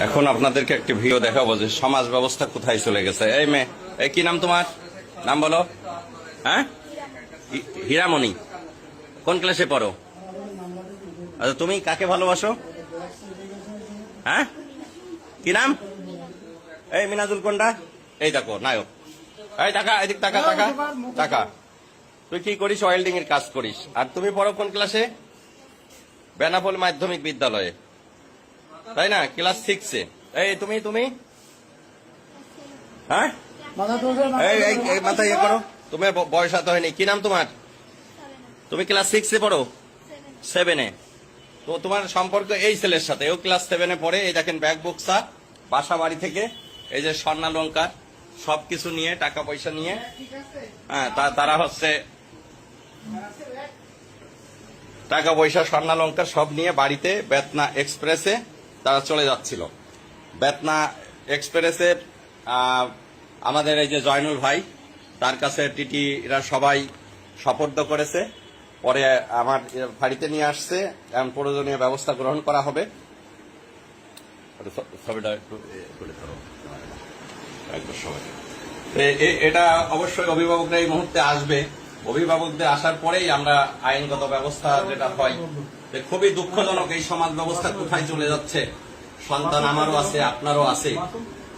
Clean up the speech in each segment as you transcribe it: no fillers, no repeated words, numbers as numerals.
এখন আপনাদেরকে একটি ভিডিও দেখাবো যে সমাজ ব্যবস্থা কোথায় চলে গেছে। এই মেয়ে, এই কি নাম তোমার? নাম বলো। হ্যাঁ, হীরামণি। কোন ক্লাসে পড়ো? আচ্ছা, তুমি কাকে ভালোবাসো? হ্যাঁ, কি নাম? এই মিনাজুল কোনটা? এই দেখো নায়ক। এই টাকা, এদিক টাকা টাকা টাকা। তুই কি করিস? ওয়েল্ডিং এর কাজ করিস। আর তুমি পড়ো কোন ক্লাসে? বেনাপোল মাধ্যমিক বিদ্যালয়ে, তাই না? ক্লাস 6-এ। এই তুমি তুমি হ্যাঁ, এই মাথা ইয়ে করো। তোমার বয়স হাতে হয়নি। কি নাম তোমার? তুমি ক্লাস 6-এ পড়ো? 7-এ। তো তোমার সম্পর্ক এই ছেলের সাথে, ও ক্লাস 7-এ পড়ে। এই দেখেন ব্যাগ বক্সা, বাসা বাড়ি থেকে এই যে স্বর্ণালঙ্কার সবকিছু নিয়ে, টাকা পয়সা নিয়ে, হ্যাঁ তারা হচ্ছে টাকা পয়সা স্বর্ণালঙ্কার সব নিয়ে বাড়িতে বেতনা এক্সপ্রেসে তারা চলে যাচ্ছিল। বেতনা এক্সপ্রেসের আমাদের এই যে জয়নুল ভাই, তার কাছে টিটিরা সবাই সোপর্দ করেছে। পরে আমার বাড়িতে নিয়ে আসছে। এখন প্রয়োজনীয় ব্যবস্থা গ্রহণ করা হবে। এটা অবশ্যই অভিভাবকরা এই মুহূর্তে আসবে। অভিভাবকদের আসার পরেই আমরা আইনগত ব্যবস্থা যেটা হয়। খুবই দুঃখজনক এই সমাজ ব্যবস্থা কোথায় চলে যাচ্ছে। সন্তান আমারও আছে, আপনারও আছে।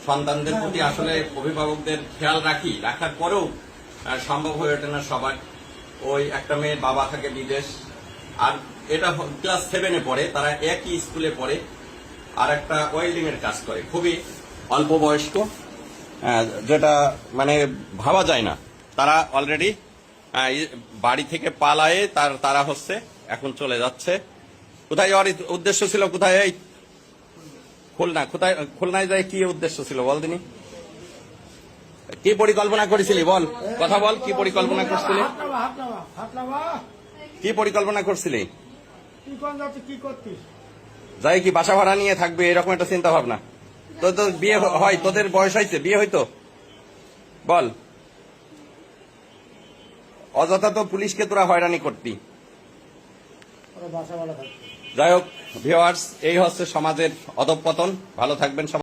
সন্তানদের প্রতি আসলে অভিভাবকদের খেয়াল রাখার পরেও সম্ভব হয়ে ওঠে না সবার। ওই একটা মেয়ের বাবা থাকে বিদেশ, আর এটা ক্লাস 7-এ পড়ে, তারা একই স্কুলে পড়ে, আর একটা ওয়েল্ডিং এর কাজ করে, খুবই অল্প বয়স্ক, যেটা মানে ভাবা যায় না। তারা অলরেডি বাড়ি থেকে পালায়ে তারা হচ্ছে এখন চলে যাচ্ছে। কোথায় যাওয়ার উদ্দেশ্য ছিল? কোথায়? এই খুলনা। কোথায়? খুলনায় যায় কি উদ্দেশ্য ছিল বল দিনি? কি পরিকল্পনা করেছিলি বল, কথা বল। কি পরিকল্পনা করছিলি? কি পরিকল্পনা করছিলি? যাই কি বাসা ভাড়া নিয়ে থাকবে এরকম একটা চিন্তা ভাবনা? তো বিয়ে হয়? তোদের বয়স হয়েছে, বিয়ে হইতো? বল। অযথা তো পুলিশকে তোরা হয়রানি করতি। যাই হোক ভিউয়ার্স, এই হচ্ছে সমাজের অধঃপতন। ভালো থাকবেন সবাই।